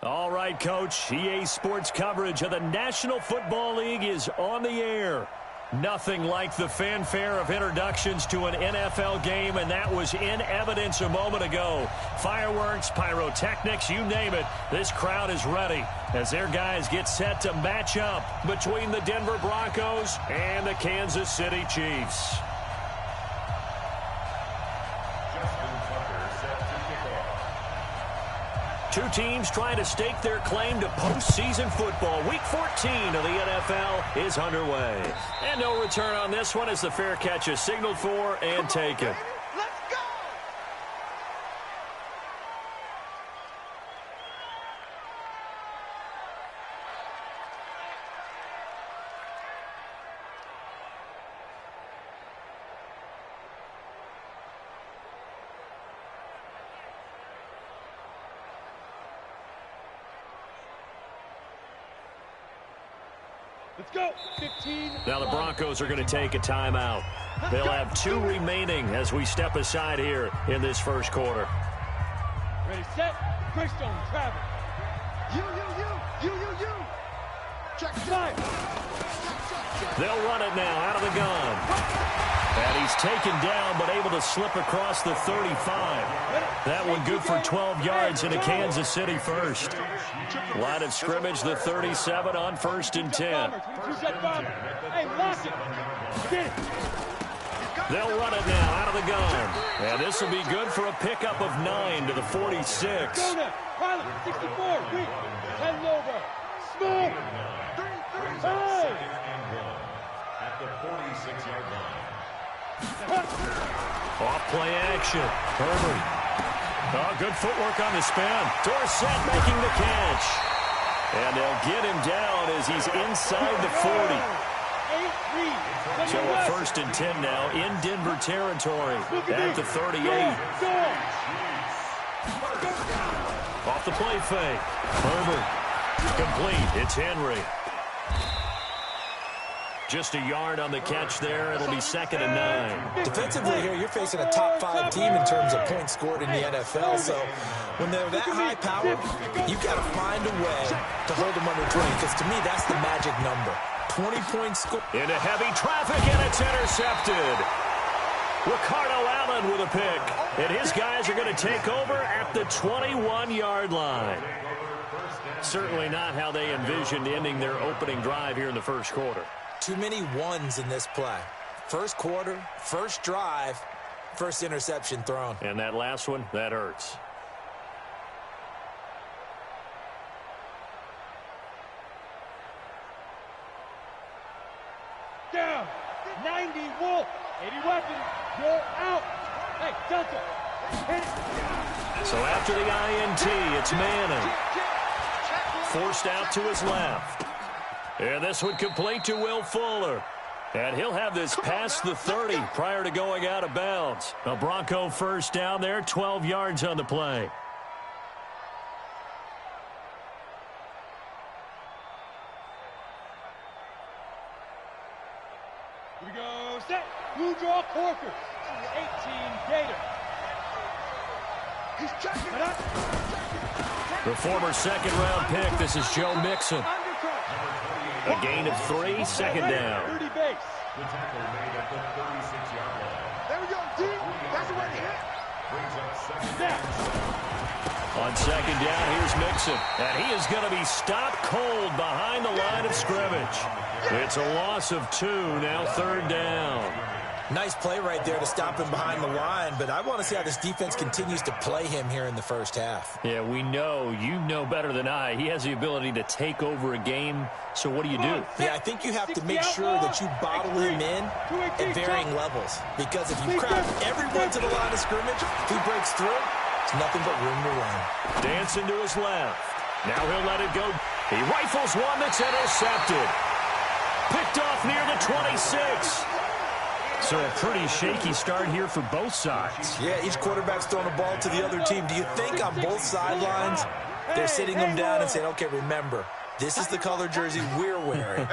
All right, Coach. EA Sports coverage of the National Football League is on the air. Nothing like the fanfare of introductions to an NFL game, and that was in evidence a moment ago. Fireworks, pyrotechnics, you name it. This crowd is ready as their guys get set to match up between the Denver Broncos and the Kansas City Chiefs. Two teams trying to stake their claim to postseason football. Week 14 of the NFL is underway. And no return on this one as the fair catch is signaled for and taken. Let's go. 15. Now the Broncos are going to take a timeout. They'll have 2 remaining as we step aside here in this first quarter. Ready, set. Greystone, travel. You. Check time. They'll run it now out of the gun. And he's taken down but able to slip across the 35. That one good for 12 yards into Kansas City first. Line of scrimmage, the 37 on 1st and 10. They'll run it now out of the gun. And this will be good for a pickup of 9 to the 46. Pilot, 64, quick. 10 over. Small. 5. At the 46-yard line. Off play action. Herbert. Oh, good footwork on the spin. Dorsett making the catch. And they'll get him down as he's inside the 40. So a 1st and 10 now in Denver territory at the 38. Off the play fake. Herbert. Complete. It's Henry. Just a yard on the catch there. It'll be 2nd and 9. Defensively here, you're facing a top 5 team in terms of points scored in the NFL. So when they're that high powered, you've got to find a way to hold them under 20. Because to me, that's the magic number. 20 points scored. Into heavy traffic, and it's intercepted. Ricardo Allen with a pick. And his guys are going to take over at the 21-yard line. Certainly not how they envisioned ending their opening drive here in the first quarter. Too many ones in this play. First quarter, first drive, first interception thrown. And that last one, that hurts. Down. 90 Wolf. 80 weapons. You're out. Hey, Delta. Hit it. So after the INT, it's Manning. Forced out to his left. And this one complete to Will Fuller. And he'll have this past the 30 prior to going out of bounds. A Bronco first down there, 12 yards on the play. Here we go. Set. Blue draw Corker. 18 Gator. He's checking it up. The former second-round pick, this is Joe Mixon. A gain of 3, 2nd down. 30 base. The tackle made at the 36-yard line. There we go, D. That's the way to hit. Brings up 2nd down. On 2nd down, here's Mixon. And he is going to be stopped cold behind the line of scrimmage. It's a loss of 2, now 3rd down. Nice play right there to stop him behind the line, but I want to see how this defense continues to play him here in the first half. Yeah, we know, you know better than I, he has the ability to take over a game, so what do you do? Yeah, I think you have to make sure that you bottle him in at varying levels, because if you crowd everyone to the line of scrimmage, if he breaks through, it's nothing but room to run. Dancing to his left. Now he'll let it go. He rifles one that's intercepted. Picked off near the 26. So a pretty shaky start here for both sides. Yeah, each quarterback's throwing a ball to the other team. Do you think on both sidelines they're sitting them down and saying, okay, remember, this is the color jersey we're wearing.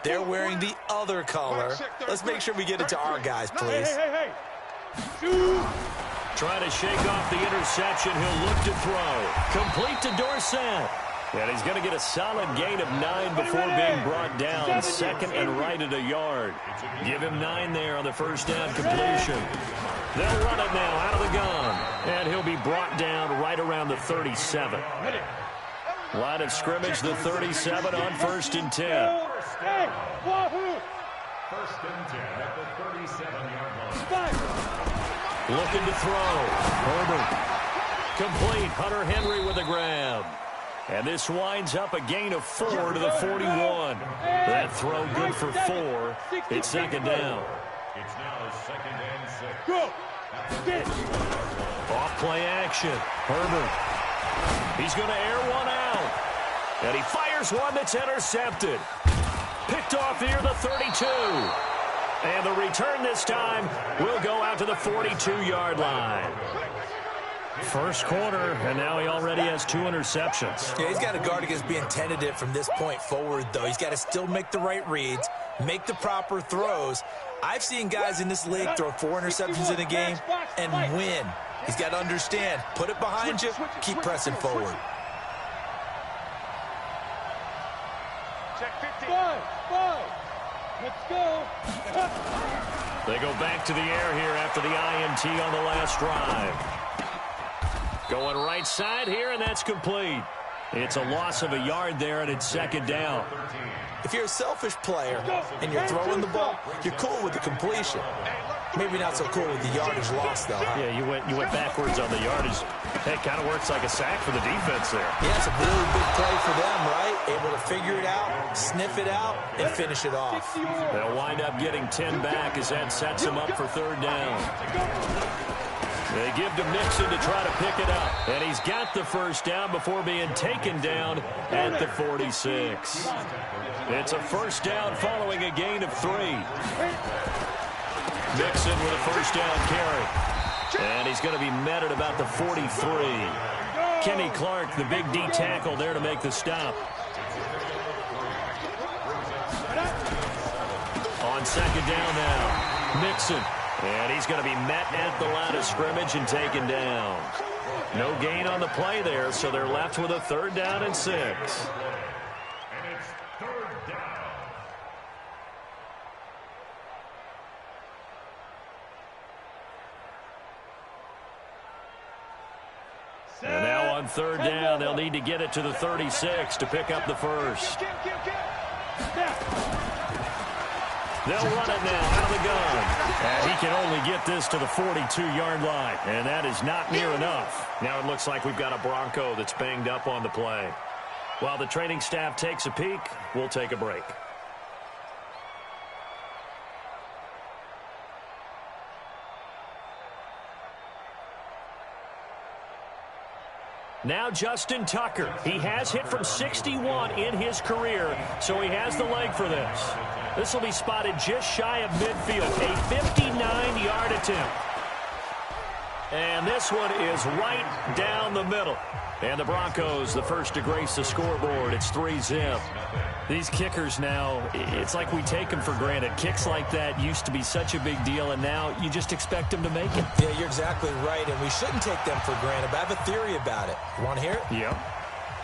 They're wearing the other color. Let's make sure we get it to our guys, please. Hey. Trying to shake off the interception. He'll look to throw. Complete to Dorsett. And he's going to get a solid gain of 9 before being brought down. Second and right at a yard. Give him 9 there on the first down completion. They'll run it now out of the gun. And he'll be brought down right around the 37. Line of scrimmage, the 37 on 1st and 10. Hey, wahoo! 1st and 10 at the 37-yard line. Looking to throw. Herbert. Complete. Hunter Henry with a grab. And this winds up a gain of 4 to the 41. That throw good for 4. It's second down. It's now 2nd and 6. Go! Get it! Off play action. Herbert. He's going to air one out. And he fires one that's intercepted. Picked off near the 32. And the return this time will go out to the 42-yard line. First quarter, and now he already has 2 interceptions. Yeah, he's got to guard against being tentative from this point forward, though. He's got to still make the right reads, make the proper throws. I've seen guys in this league throw 4 interceptions in a game and win. He's got to understand, put it behind you, keep pressing forward. Check 50. 5. Let's go. They go back to the air here after the INT on the last drive. Going right side here, and that's complete. It's a loss of a yard there, and it's second down. If you're a selfish player and you're throwing the ball, you're cool with the completion. Maybe not so cool with the yardage loss, though. Yeah, you went backwards on the yardage. That kind of works like a sack for the defense there. Yeah, it's a really big play for them, right? Able to figure it out, sniff it out, and finish it off. They'll wind up getting 10 back as that sets them up for third down. They give to Mixon to try to pick it up. And he's got the first down before being taken down at the 46. It's a first down following a gain of 3. Mixon with a first down carry. And he's going to be met at about the 43. Kenny Clark, the big D tackle there to make the stop. On second down now, Mixon. And he's going to be met at the line of scrimmage and taken down. No gain on the play there, so they're left with a third down and 6. And it's 3rd down. And now on third down, they'll need to get it to the 36 to pick up the first. They'll run it now out of the gun. And he can only get this to the 42-yard line. And that is not near enough. Now it looks like we've got a Bronco that's banged up on the play. While the training staff takes a peek, we'll take a break. Now Justin Tucker. He has hit from 61 in his career, so he has the leg for this. This will be spotted just shy of midfield, a 59-yard attempt. And this one is right down the middle. And the Broncos, the first to grace the scoreboard. It's 3-zip. These kickers now, it's like we take them for granted. Kicks like that used to be such a big deal, and now you just expect them to make it. Yeah, you're exactly right, and we shouldn't take them for granted. But I have a theory about it. You want to hear it? Yep.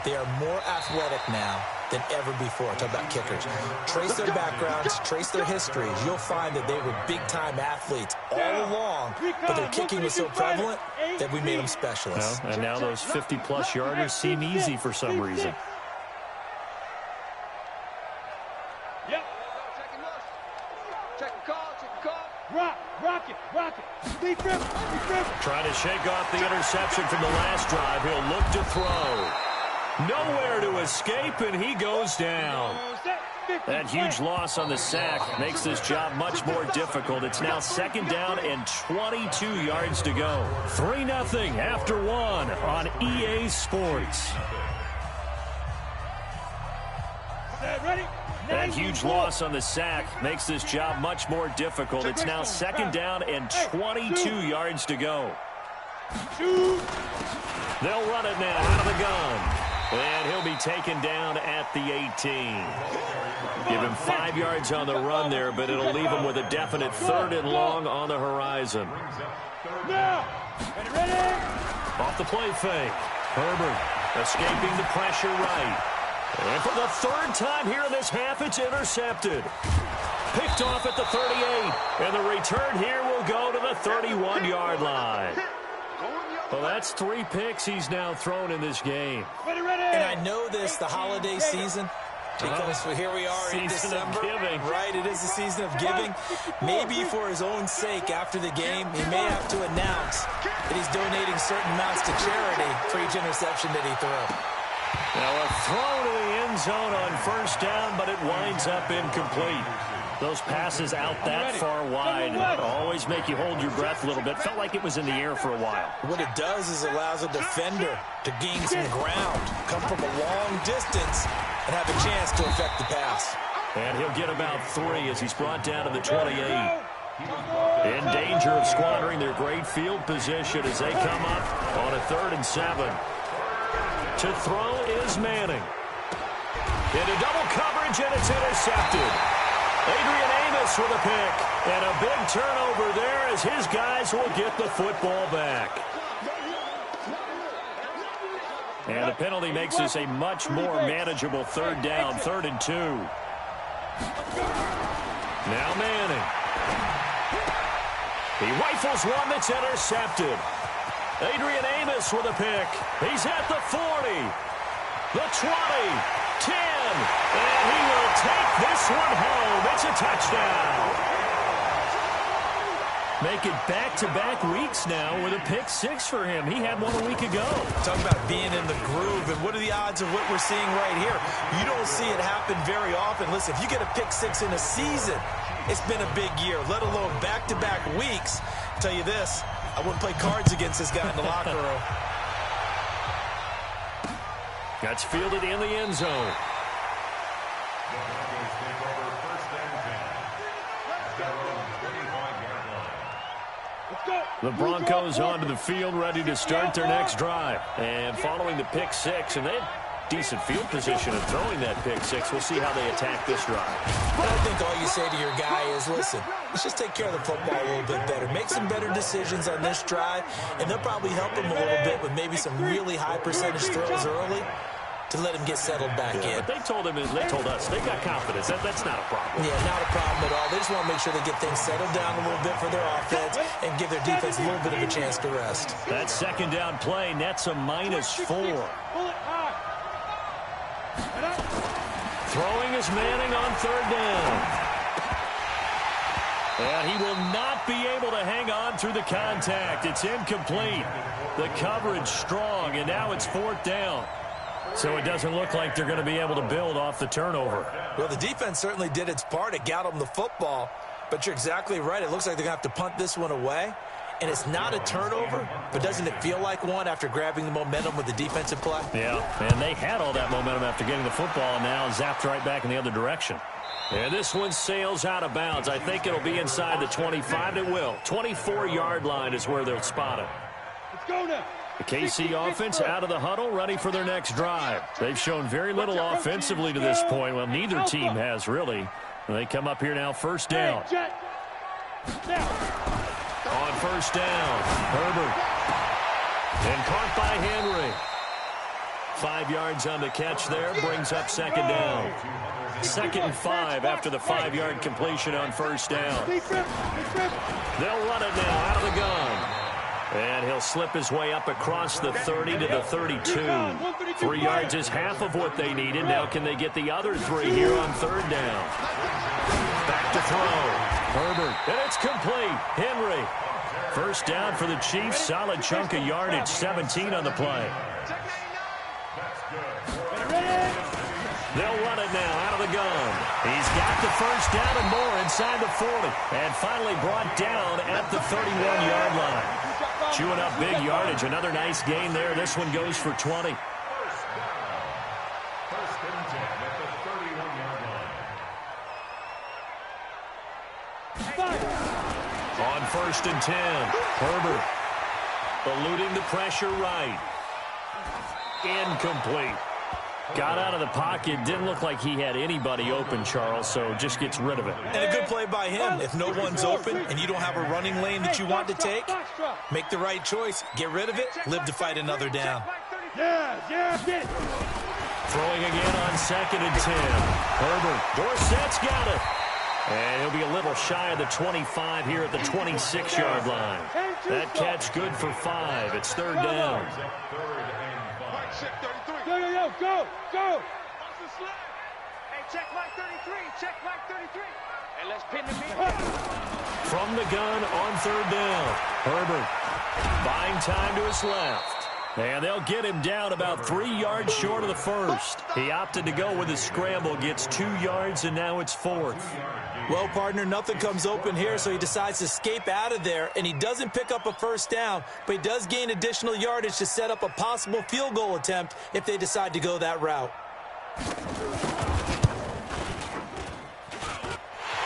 They are more athletic now than ever before. Talk about kickers. Trace their backgrounds, trace their histories. You'll find that they were big-time athletes all along, but their kicking was so prevalent that we made them specialists. Well, and now those 50-plus yarders seem easy for some reason. Yep. Check the call. Rock it. Deep rip. Trying to shake off the interception from the last drive. He'll look to throw. Nowhere to escape, and he goes down. That huge loss on the sack makes this job much more difficult. It's now second down and 22 yards to go. 3-0 after 1 on EA Sports. Ready? That huge loss on the sack makes this job much more difficult. It's now second down and 22 yards to go. They'll run it now out of the gun. And he'll be taken down at the 18. Give him 5 yards on the run there, but it'll leave him with a definite 3rd and long on the horizon. Now, ready? Off the play fake. Herbert Escaping the pressure right. And for the third time here in this half, it's intercepted. Picked off at the 38. And the return here will go to the 31-yard line. Well, that's 3 picks he's now thrown in this game. And I know this, the holiday season, because here we are in December. Right, it is the season of giving. Maybe for his own sake, after the game, he may have to announce that he's donating certain amounts to charity for each interception that he threw. Now a throw to the end zone on first down, but it winds up incomplete. Those passes out that far wide always make you hold your breath a little bit. Felt like it was in the air for a while. What it does is allows a defender to gain some ground, come from a long distance, and have a chance to affect the pass. And he'll get about 3 as he's brought down to the 28. In danger of squandering their great field position as they come up on a 3rd and 7. To throw is Manning. Into double coverage, and it's intercepted. Adrian Amos with a pick. And a big turnover there as his guys will get the football back. And the penalty makes this a much more manageable 3rd down, 3rd and 2. Now Manning. He rifles one that's intercepted. Adrian Amos with a pick. He's at the 40, the 20, 10, and he will take this one home. It's a touchdown. Make it back-to-back weeks now with a pick 6 for him. He had one a week ago. Talking about being in the groove, and what are the odds of what we're seeing right here? You don't see it happen very often. Listen, if you get a pick 6 in a season, it's been a big year, let alone back-to-back weeks. I'll tell you this, I wouldn't play cards against this guy in the locker room. That's fielded in the end zone. The Broncos onto the field, ready to start their next drive. And following the pick 6, and they had decent field position in throwing that pick 6. We'll see how they attack this drive. I think all you say to your guy is, listen, let's just take care of the football a little bit better. Make some better decisions on this drive, and they'll probably help him a little bit with maybe some really high percentage throws early to let him get settled back in. But they told us, they got confidence. That's not a problem. Yeah, not a problem at all. They just want to make sure they get things settled down a little bit for their offense and give their defense a little bit of a chance to rest. That 2nd down play nets a -4. Throwing is Manning on 3rd down. And he will not be able to hang on through the contact. It's incomplete. The coverage strong, and now it's 4th down. So it doesn't look like they're going to be able to build off the turnover. Well, the defense certainly did its part. It got them the football. But you're exactly right. It looks like they're going to have to punt this one away. And it's not a turnover, but doesn't it feel like one after grabbing the momentum with the defensive play? Yeah, and they had all that momentum after getting the football, and now zapped right back in the other direction. And this one sails out of bounds. I think it'll be inside the 25. It will. 24-yard line is where they'll spot it. Let's go now. The KC offense out of the huddle, ready for their next drive. They've shown very little offensively to this point. Well, neither team has, really. They come up here now, 1st down. On 1st down, Herbert. And caught by Henry. 5 yards on the catch there, brings up 2nd down. 2nd and 5 after the 5-yard completion on 1st down. They'll run it now out of the gun. And he'll slip his way up across the 30 to the 32. 3 yards is half of what they needed. Now can they get the other 3 here on 3rd down? Back to throw. Herbert. And it's complete. Henry. 1st down for the Chiefs. Solid chunk of yardage. 17 on the play. They'll run it now out of the gun. He's got the 1st down and more inside the 40. And finally brought down at the 31-yard line. Chewing up big yardage. Another nice gain there. This one goes for 20. On 1st and 10, Herbert eluding the pressure right. Incomplete. Got out of the pocket. Didn't look like he had anybody open, Charles, so just gets rid of it. And a good play by him. If no one's open and you don't have a running lane that you want to take, make the right choice. Get rid of it. Live to fight another down. Yeah, get it. Throwing again on 2nd and 10. Herbert. Dorsett's got it. And he'll be a little shy of the 25 here at the 26-yard line. That catch good for 5. It's 3rd down. Go. Hey, check Mike 33. And let's pin the beat. From the gun on 3rd down. Herbert buying time to his left. And they'll get him down about 3 yards short of the first. He opted to go with his scramble, gets 2 yards, and now it's 4th. Well, partner, nothing comes open here, so he decides to escape out of there, and he doesn't pick up a first down, but he does gain additional yardage to set up a possible field goal attempt if they decide to go that route.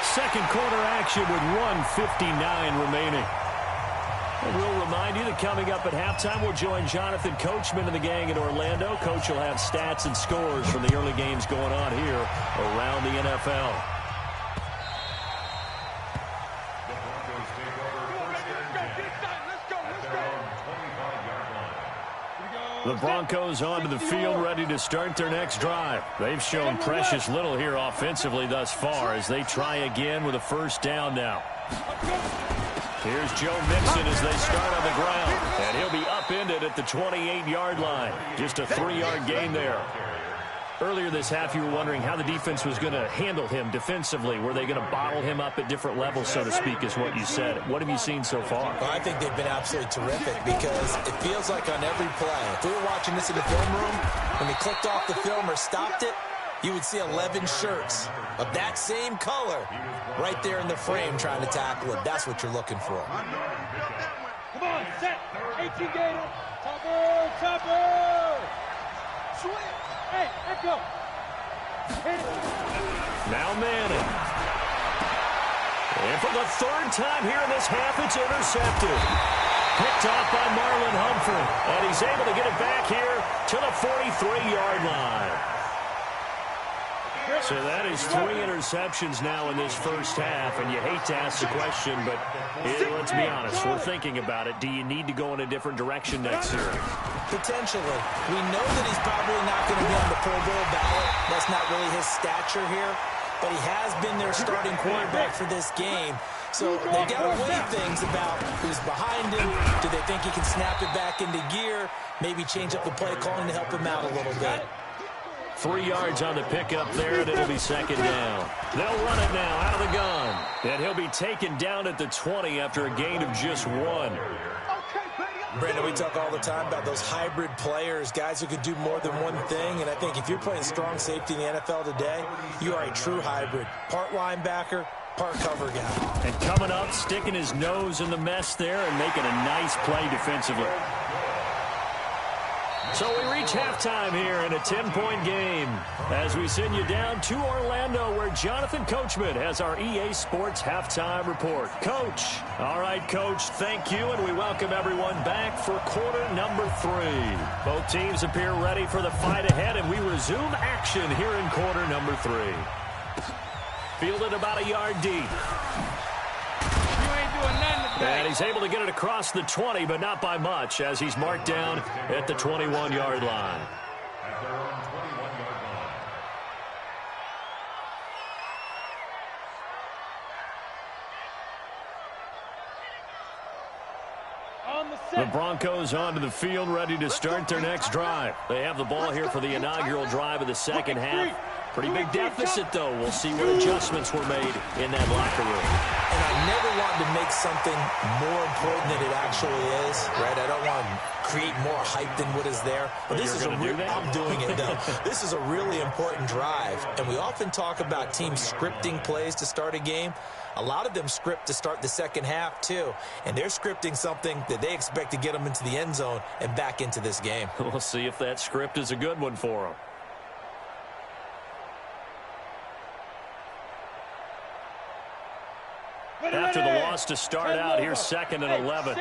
Second quarter action with 1:59 remaining. And we'll remind you that coming up at halftime, we'll join Jonathan Coachman and the gang in Orlando. Coach will have stats and scores from the early games going on here around the NFL. The Broncos onto the field, ready to start their next drive. They've shown precious little here offensively thus far as they try again with a first down now. Here's Joe Mixon as they start on the ground, and he'll be upended at the 28-yard line. Just a 3-yard gain there. Earlier this half, you were wondering how the defense was going to handle him defensively. Were they going to bottle him up at different levels, so to speak, is what you said. What have you seen so far? Well, I think they've been absolutely terrific because it feels like on every play, if we were watching this in the film room, when he clicked off the film or stopped it, you would see 11 shirts of that same color right there in the frame trying to tackle him. That's what you're looking for. Come on, set. 18 Gator. Topper. Swing. Hey, let go. Hit it. Now Manning. And for the 3rd time here in this half, it's intercepted. Picked off by Marlon Humphrey. And he's able to get it back here to the 43-yard line. So that is 3 interceptions now in this first half, and you hate to ask the question, but let's be honest, we're thinking about it. Do you need to go in a different direction next year? Potentially. We know that he's probably not going to be on the Pro Bowl ballot. That's not really his stature here, but he has been their starting quarterback for this game. So they've got to weigh things about who's behind him. Do they think he can snap it back into gear? Maybe change up the play calling to help him out a little bit. 3 yards on the pickup there, and it'll be 2nd down. They'll run it now out of the gun. And he'll be taken down at the 20 after a gain of just 1. Brandon, we talk all the time about those hybrid players, guys who could do more than one thing. And I think if you're playing strong safety in the NFL today, you are a true hybrid. Part linebacker, part cover guy. And coming up, sticking his nose in the mess there and making a nice play defensively. So we reach halftime here in a 10-point game as we send you down to Orlando where Jonathan Coachman has our EA Sports halftime report. Coach. All right, Coach, thank you, and we welcome everyone back for quarter number 3. Both teams appear ready for the fight ahead, and we resume action here in quarter number 3. Fielded about a yard deep. And he's able to get it across the 20, but not by much, as he's marked down at the 21-yard line. The Broncos onto the field, ready to start their next drive. They have the ball here for the inaugural drive of the second half. Pretty big deficit, though. We'll see what adjustments were made in that locker room. And I never want to make something more important than it actually is, right? I don't want to create more hype than what is there. But this is I'm doing it, though. This is a really important drive. And we often talk about teams scripting plays to start a game. A lot of them script to start the second half, too. And they're scripting something that they expect to get them into the end zone and back into this game. We'll see if that script is a good one for them. After the loss to start out, here's 2nd and 11.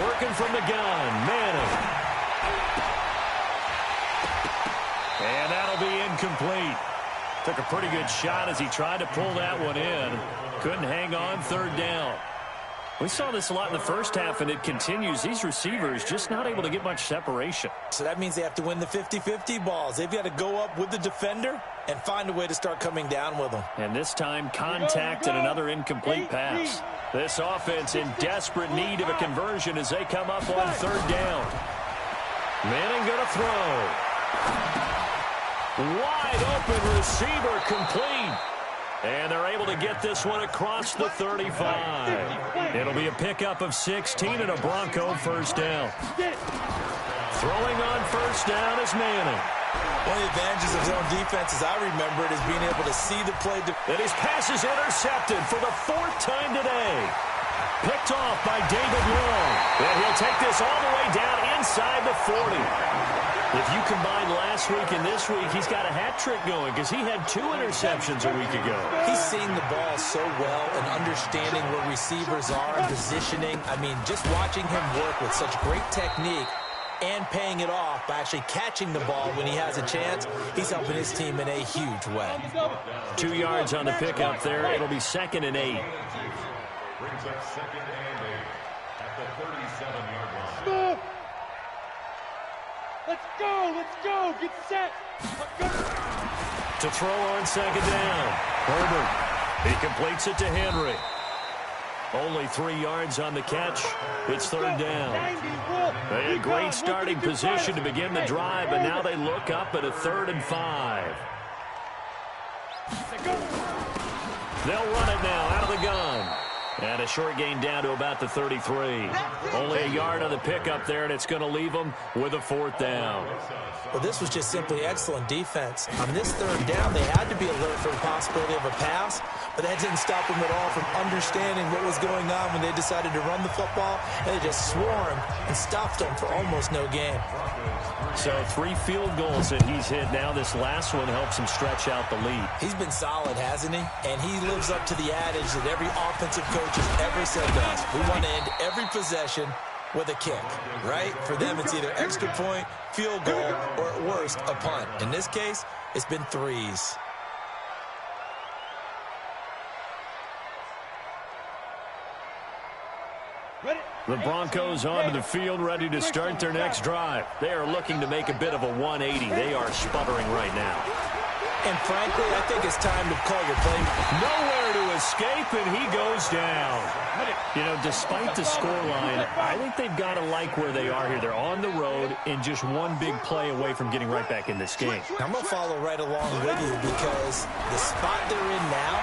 Working from the gun, Manning. And that'll be incomplete. Took a pretty good shot as he tried to pull that one in. Couldn't hang on, 3rd down. We saw this a lot in the first half, and it continues. These receivers just not able to get much separation. So that means they have to win the 50-50 balls. They've got to go up with the defender and find a way to start coming down with them. And this time, contact and another incomplete pass. This offense in desperate need of a conversion as they come up on third down. Manning going to throw. Wide open receiver complete. And they're able to get this one across the 35. It'll be a pickup of 16 and a Bronco first down. Throwing on first down is Manning. One of the advantages of zone defense, as I remember it, is being able to see the play. And his pass is intercepted for the 4th time today. Picked off by David Long. And he'll take this all the way down inside the 40. If you combine last week and this week, he's got a hat trick going because he had 2 interceptions a week ago. He's seeing the ball so well and understanding where receivers are and positioning. I mean, just watching him work with such great technique and paying it off by actually catching the ball when he has a chance, he's helping his team in a huge way. 2 yards on the pickup there. It'll be 2nd and 8. Brings up 2nd and 8 at the 37-yard line. Move! Let's go, get set. To throw on 2nd down. Herbert. He completes it to Henry. Only 3 yards on the catch. It's 3rd down. They had great starting position to begin the drive, but now they look up at a 3rd and 5. They'll run it now out of the gun. And a short gain down to about the 33. Only a yard on the pickup there, and it's going to leave them with a 4th down. Well, this was just simply excellent defense. On this 3rd down, they had to be alert for the possibility of a pass, but that didn't stop them at all from understanding what was going on when they decided to run the football, and they just swarmed and stopped them for almost no gain. So 3 field goals that he's hit now. This last one helps him stretch out the lead. He's been solid, hasn't he? And he lives up to the adage that every offensive coach has ever said to us. We want to end every possession with a kick, right? For them, it's either extra point, field goal, or at worst, a punt. In this case, it's been 3s. The Broncos onto the field, ready to start their next drive. They are looking to make a bit of a 180. They are sputtering right now. And frankly, I think it's time to call your play. Nowhere to escape, and he goes down. You know, despite the scoreline, I think they've got to like where they are here. They're on the road and just one big play away from getting right back in this game. I'm going to follow right along with you because the spot they're in now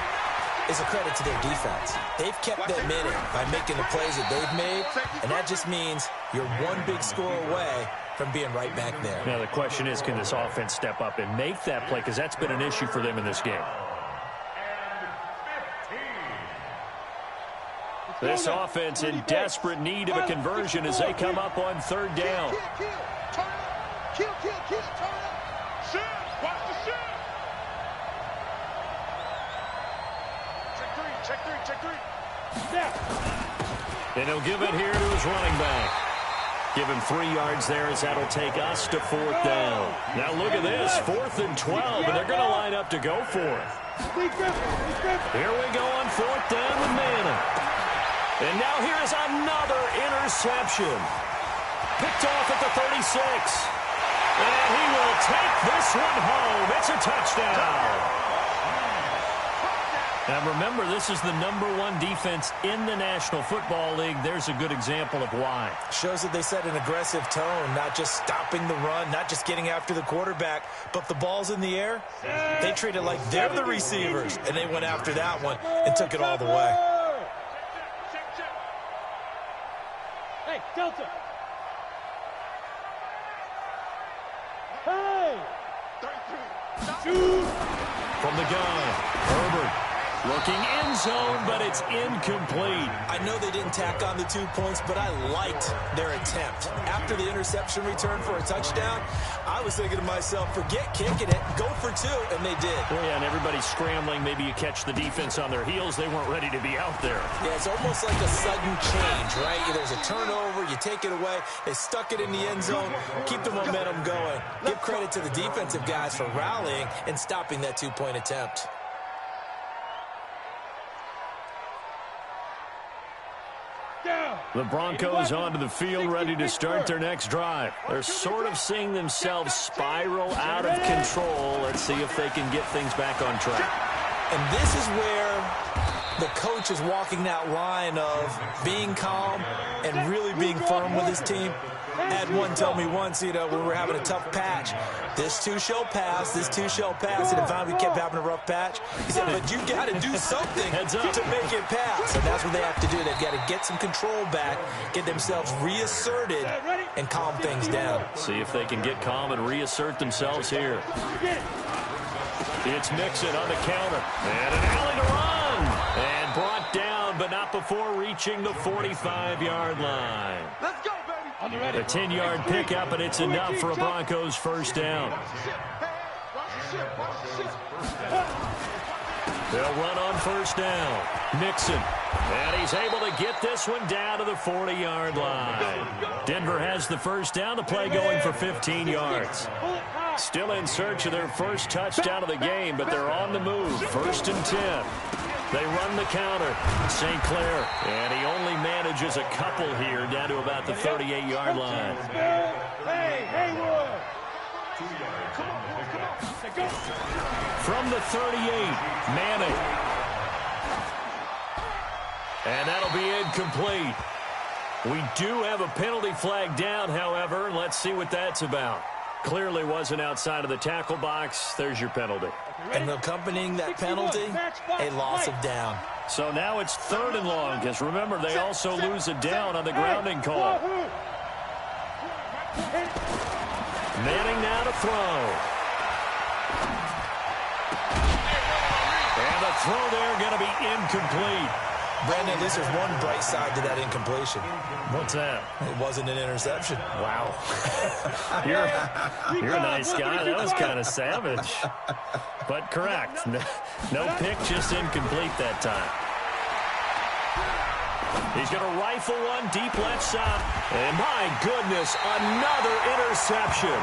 is a credit to their defense. They've kept them in it by making the plays that they've made, and that just means you're one big score away from being right back there. Now, the question is, can this offense step up and make that play? Because that's been an issue for them in this game. This offense in desperate need of a conversion as they come up on 3rd down. Kill, turn up. Shoot, watch the shoot. Check three. And he'll give it here to his running back. Give him 3 yards there as that'll take us to 4th down. Now look at this, 4th and 12, and they're going to line up to go for it. Here we go on 4th down with Manning. And now here is another interception. Picked off at the 36. And he will take this one home. It's a touchdown. Now remember, this is the #1 defense in the National Football League. There's a good example of why. Shows that they set an aggressive tone, not just stopping the run, not just getting after the quarterback, but the ball's in the air. They treat it like they're the receivers, and they went after that one and took it all the way. Hey, Delta. Hey. Shoot. From the gun, Herbert. Looking end zone, but it's incomplete. I know they didn't tack on the 2 points, but I liked their attempt. After the interception return for a touchdown, I was thinking to myself, forget kicking it, go for 2, and they did. Well, yeah, and everybody's scrambling. Maybe you catch the defense on their heels. They weren't ready to be out there. Yeah, it's almost like a sudden change, right? There's a turnover, you take it away, they stuck it in the end zone, keep the momentum going. Give credit to the defensive guys for rallying and stopping that 2-point attempt. The Broncos onto the field, ready to start their next drive. They're sort of seeing themselves spiral out of control. Let's see if they can get things back on track. And this is where the coach is walking that line of being calm and really being firm with his team. I had one tell me once, when we were having a tough patch, this too shall pass, this too shall pass, and finally we kept having a rough patch. He said, but you got to do something to make it pass. And that's what they have to do. They've got to get some control back, get themselves reasserted, and calm things down. See if they can get calm and reassert themselves here. It's Mixon on the counter. And an alley to run. And brought down, but not before reaching the 45-yard line. Let's go, baby. A 10-yard pickup, and it's enough for a Broncos first down. They'll run on first down. Mixon. And he's able to get this one down to the 40-yard line. Denver has the first down. The play going for 15 yards. Still in search of their first touchdown of the game, but they're on the move. 1st and 10. They run the counter. St. Clair, and he only manages a couple here down to about the 38-yard line. Hey, Haywood! From the 38, Manning. And that'll be incomplete. We do have a penalty flag down, however, and let's see what that's about. Clearly wasn't outside of the tackle box. There's your penalty. And accompanying that penalty, a loss of down. So now it's 3rd and long, because remember, they also lose a down on the grounding call. Manning now to throw. And the throw there going to be incomplete. Brandon, at least there's one bright side to that incompletion. What's that? It wasn't an interception. Wow. You're a nice guy. That was kind of savage. But correct. No pick, just incomplete that time. He's going to rifle one deep left side. And my goodness, another interception.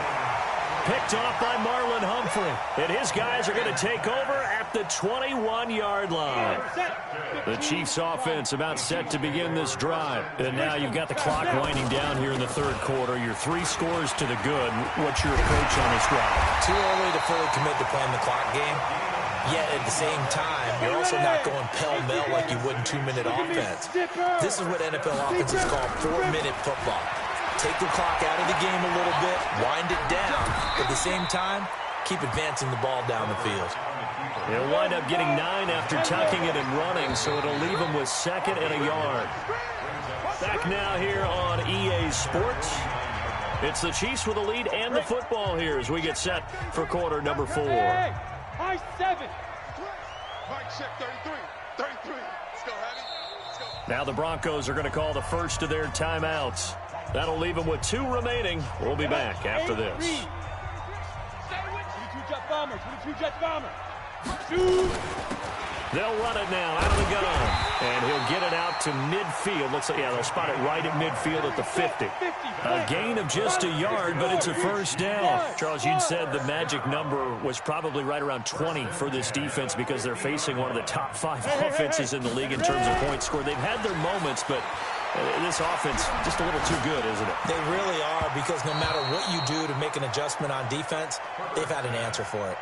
Picked off by Marlon Humphrey. And his guys are going to take over at the 21-yard line. The Chiefs offense about set to begin this drive. And now you've got the clock winding down here in the 3rd quarter. You're 3 scores to the good. What's your approach on this drive? Too early to fully commit to playing the clock game. Yet at the same time, you're also not going pell-mell like you would in 2-minute offense. This is what NFL offenses call 4-minute football. Take the clock out of the game a little bit, wind it down, but at the same time, keep advancing the ball down the field. He'll wind up getting 9 after tucking it and running, so it'll leave him with 2nd and a yard. Back now here on EA Sports. It's the Chiefs with the lead and the football here as we get set for quarter number 4. Hey, high 7. Mike check 33. 33. Let's go, Hattie. Let's go. Now the Broncos are going to call the first of their timeouts. That'll leave them with 2 remaining. We'll be back after this. 22 jet bomber, 22 jet bomber. Shoot! They'll run it now out of the gun. And he'll get it out to midfield. Looks like, yeah, they'll spot it right at midfield at the 50. A gain of just a yard, but it's a first down. Charles, you'd said the magic number was probably right around 20 for this defense because they're facing one of the top 5 offenses in the league in terms of points scored. They've had their moments, but this offense just a little too good, isn't it? They really are, because no matter what you do to make an adjustment on defense, they've had an answer for it.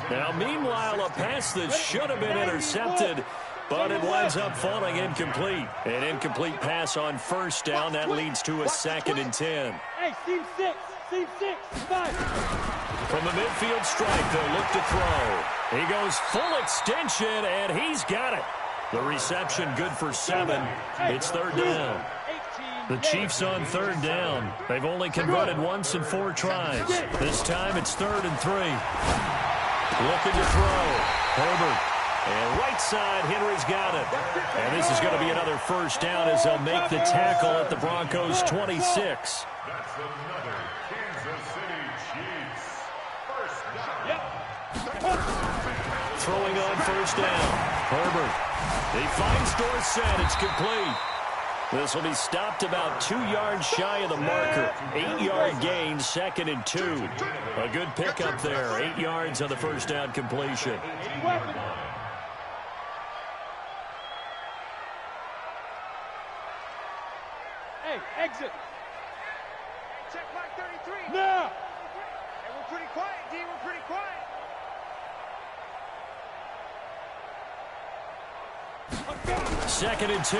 Now, meanwhile, a pass that should have been intercepted, but it winds up falling incomplete. An incomplete pass on first down. That leads to a 2nd and 10. Hey, seam 6, 5. From the midfield stripe, they'll look to throw. He goes full extension, and he's got it. The reception good for 7. It's 3rd down. The Chiefs on 3rd down. They've only converted once in 4 tries. This time it's 3rd and 3. Looking to throw. Herbert. And right side, Henry's got it. And this is going to be another first down as they'll make the tackle at the Broncos' 26. That's another Kansas City Chiefs first down. Throwing on first down. Herbert. He finds Dorsett. It's complete. This will be stopped about 2 yards shy of the marker. 8-yard gain, 2nd and 2. A good pickup there. 8 yards on the first down completion. Hey, exit. Check mark 33. Now. Hey, we're pretty quiet, D. We're pretty quiet. 2nd and 2.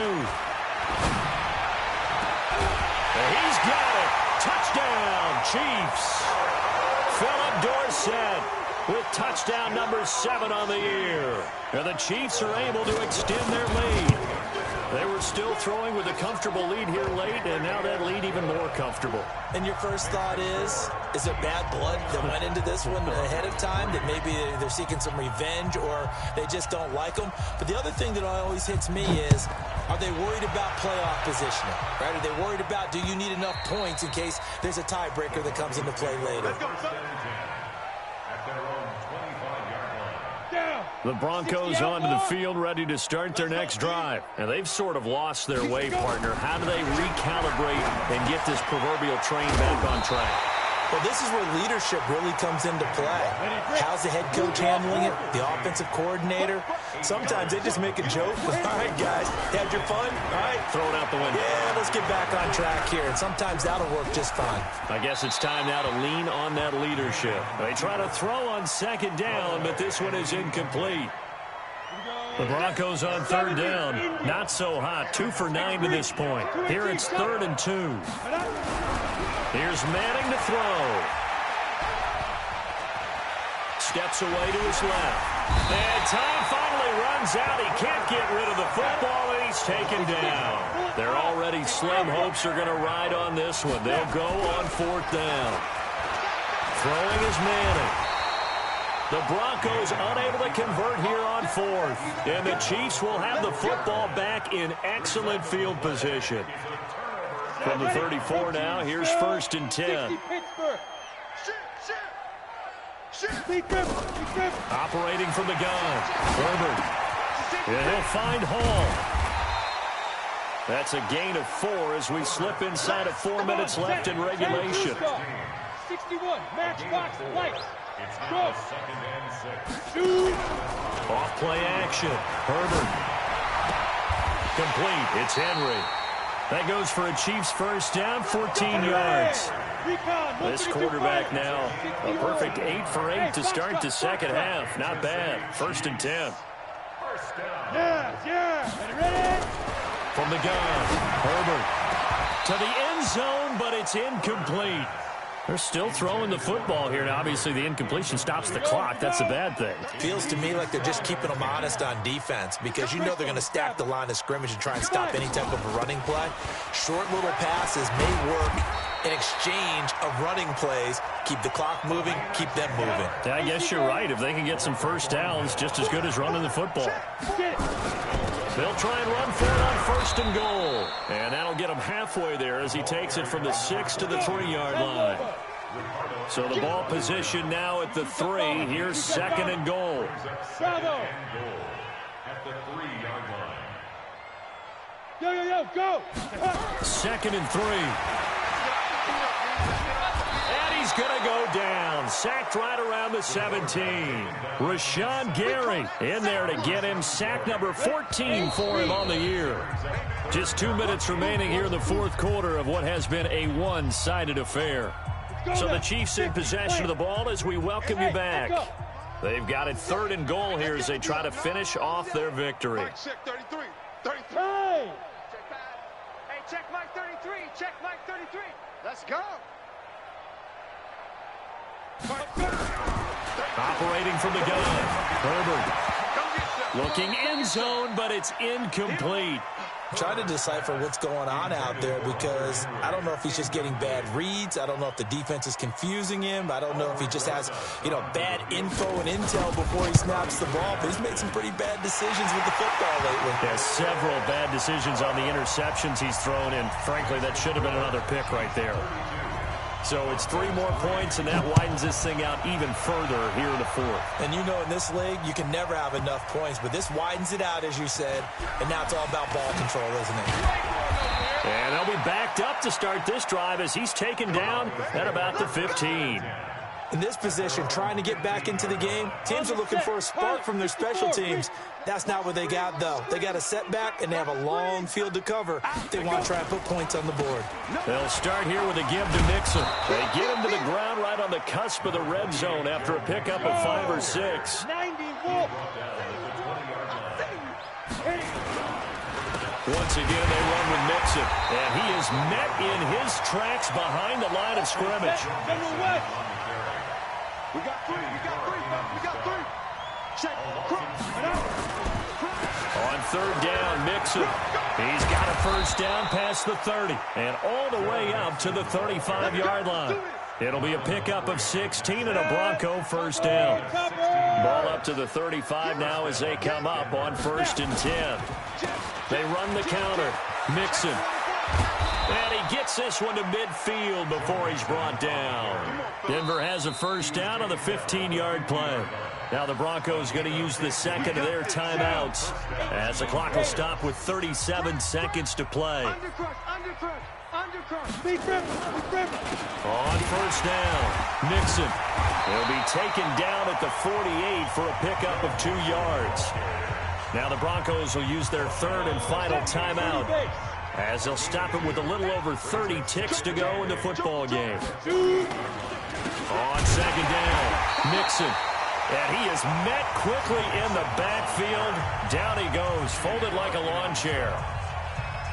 He's got it. Touchdown, Chiefs. Philip Dorsett with touchdown number 7 on the year. And the Chiefs are able to extend their lead. They were still throwing with a comfortable lead here late, and now that lead even more comfortable. And your first thought is it bad blood that went into this one ahead of time, that maybe they're seeking some revenge or they just don't like them? But the other thing that always hits me is, are they worried about playoff positioning? Right? Are they worried about, do you need enough points in case there's a tiebreaker that comes into play later? At their own 25-yard line. The Broncos onto the field ready to start their next drive. And they've sort of lost their way, partner. How do they recalibrate and get this proverbial train back on track? Well, this is where leadership really comes into play. How's the head coach handling it? The offensive coordinator? Sometimes they just make a joke. All right, guys, had your fun? All right. Throw it out the window. Yeah, let's get back on track here. And sometimes that'll work just fine. I guess it's time now to lean on that leadership. They try to throw on 2nd down, but this one is incomplete. The Broncos on 3rd down. Not so hot. 2 for 9 to this point. Here it's 3rd and 2. Here's Manning to throw. Steps away to his left. And time finally runs out. He can't get rid of the football, and he's taken down. Their already slim hopes are going to ride on this one. They'll go on 4th down. Throwing is Manning. The Broncos unable to convert here on 4th. And the Chiefs will have the football back in excellent field position. From the 34 now, here's 1st and 10. Operating from the gun. Herbert. And he'll find Hall. That's a gain of 4 as we slip inside of 4 minutes left in regulation. 61, matchbox, lights. Go. 2nd and 6. Off play action. Herbert. Complete. It's Henry. That goes for a Chiefs first down, 14 yards. This quarterback now, a perfect 8 for 8 to start the second half. Not bad. 1st and 10. Ready? From the gun, Herbert. To the end zone, but it's incomplete. They're still throwing the football here. Now, obviously, the incompletion stops the clock. That's a bad thing. Feels to me like they're just keeping them honest on defense because you know they're going to stack the line of scrimmage and try and stop any type of a running play. Short little passes may work in exchange of running plays. Keep the clock moving, keep them moving. Yeah, I guess you're right. If they can get some first downs, just as good as running the football. They'll try and run for it on 1st and goal. And that'll get him halfway there as he takes it from the 6 to the 3-yard line. So the ball position now at the 3. Here's 2nd and goal. Bravo. At the 3-yard line. Yo, go. 2nd and 3. And he's going to go down. Sacked right around the 17. Rashawn Gary in there to get him. Sack number 14 for him on the year. Just 2 minutes remaining here in the 4th quarter of what has been a one-sided affair. So the Chiefs in possession of the ball as we welcome you back. They've got it 3rd and goal here as they try to finish off their victory. Check 33. Hey! Hey, check mark 33. Check mark 33. Let's go. Operating from the gun, Herbert. Looking end zone, but it's incomplete. Trying to decipher what's going on out there because I don't know if he's just getting bad reads. I don't know if the defense is confusing him. I don't know if he just has, bad info and intel before he snaps the ball. But he's made some pretty bad decisions with the football lately. Yeah, several bad decisions on the interceptions he's thrown in. Frankly, that should have been another pick right there. So it's 3 more points, and that widens this thing out even further here in the 4th. And in this league, you can never have enough points, but this widens it out, as you said, and now it's all about ball control, isn't it? And they'll be backed up to start this drive as he's taken down at about the 15. In this position, trying to get back into the game, teams are looking for a spark from their special teams. That's not what they got, though. They got a setback, and they have a long field to cover. They want to try and put points on the board. They'll start here with a give to Mixon. They get him to the ground right on the cusp of the red zone after a pickup of 5 or 6. 90 Wolf. Once again, they run with Mixon, and he is met in his tracks behind the line of scrimmage. We got three. Check. On third down, Mixon. He's got a first down past the 30 and all the way up to the 35-yard line. It'll be a pickup of 16 and a Bronco first down. Ball up to the 35 now as they come up on 1st and 10. They run the counter. Mixon. And he gets this one to midfield before he's brought down. Denver has a first down on the 15-yard play. Now the Broncos going to use the second of their timeouts as the clock will stop with 37 seconds to play. On first down, Mixon. He'll be taken down at the 48 for a pickup of 2 yards. Now the Broncos will use their third and final timeout as they'll stop it with a little over 30 ticks to go in the football game. On second down, Mixon. And he is met quickly in the backfield. Down he goes, folded like a lawn chair.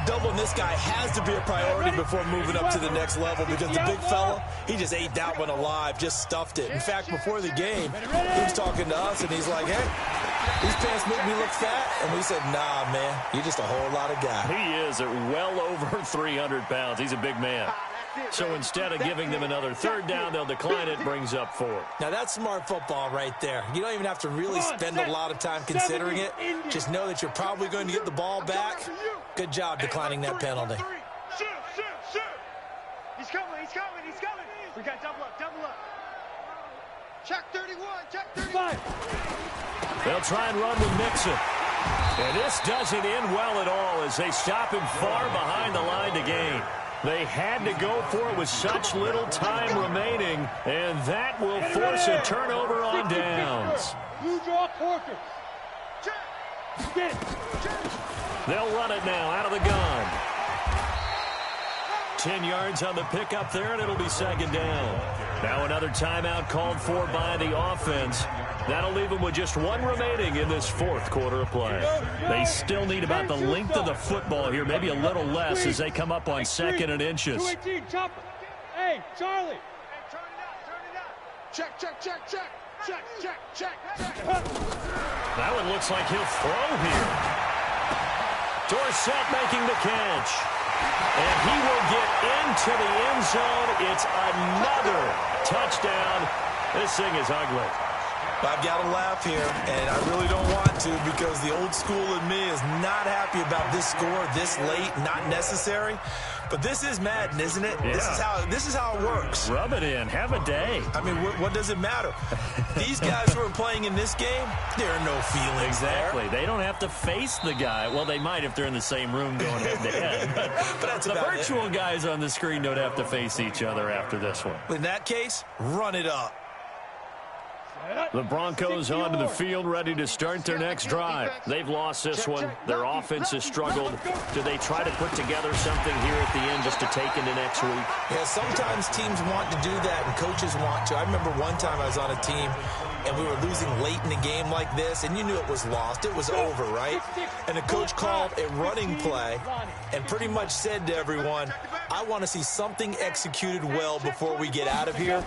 Doubling this guy has to be a priority before moving up to the next level because the big fella, he just ate that one alive, just stuffed it. In fact, before the game, he was talking to us, and he's like, hey, these pants make me look fat. And we said, nah, man, you're just a whole lot of guy. He is at well over 300 pounds. He's a big man. So instead of giving them another third down, they'll decline it, brings up 4. Now, that's smart football right there. You don't even have to really spend a lot of time considering it. Just know that you're probably going to get the ball back. Good job declining that penalty. Shoot. He's coming. We got double up. Check 31, check 35. They'll try and run with Mixon. And this doesn't end well at all as they stop him far behind the line to gain. They had to go for it with such little time remaining, and that will force a turnover on downs. You draw quarters. They'll run it now out of the gun. 10 yards on the pickup there, and it'll be second down. Now another timeout called for by the offense. That'll leave them with just 1 remaining in this 4th quarter of play. They still need about the length of the football here, maybe a little less as they come up on 2nd and inches. 218, chopper. Hey, Charlie. Hey, turn it out. Check. That one looks like he'll throw here. Dorsett making the catch. And he will get into the end zone. It's another touchdown. This thing is ugly. I've got to laugh here, and I really don't want to because the old school in me is not happy about this score this late, not necessary. But this is Madden, isn't it? Yeah. This is how it works. Rub it in. Have a day. I mean, what does it matter? These guys who are playing in this game, there are no feelings Exactly. there. They don't have to face the guy. Well, they might if they're in the same room going head-to-head. But that's the about virtual guys on the screen don't have to face each other after this one. In that case, run it up. The Broncos onto the field, ready to start their next drive. They've lost this one. Their offense has struggled. Do they try to put together something here at the end just to take into next week? Yeah, sometimes teams want to do that, and coaches want to. I remember one time I was on a team, and we were losing late in the game like this, and you knew it was lost. It was over, right? And the coach called a running play and pretty much said to everyone, I want to see something executed well before we get out of here.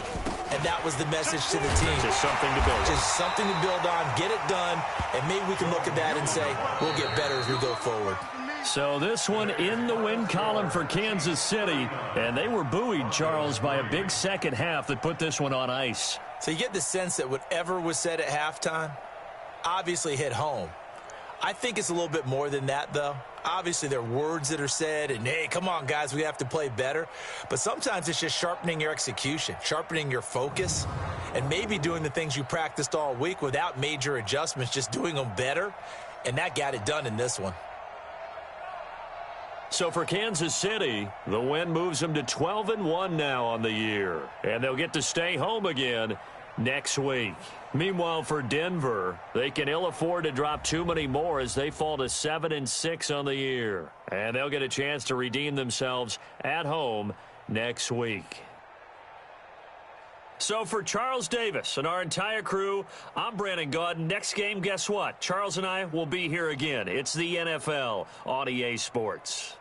And that was the message to the team. Just something to build. Just something to build on, get it done, and maybe we can look at that and say, we'll get better as we go forward. So this one in the win column for Kansas City, and they were buoyed, Charles, by a big second half that put this one on ice. So you get the sense that whatever was said at halftime obviously hit home. I think it's a little bit more than that, though. Obviously, there are words that are said, and, hey, come on, guys, we have to play better. But sometimes it's just sharpening your execution, sharpening your focus, and maybe doing the things you practiced all week without major adjustments, just doing them better. And that got it done in this one. So for Kansas City, the win moves them to 12-1 now on the year. And they'll get to stay home again next week. Meanwhile, for Denver, they can ill afford to drop too many more as they fall to 7-6 on the year. And they'll get a chance to redeem themselves at home next week. So for Charles Davis and our entire crew, I'm Brandon Gaudin. Next game, guess what? Charles and I will be here again. It's the NFL on EA Sports.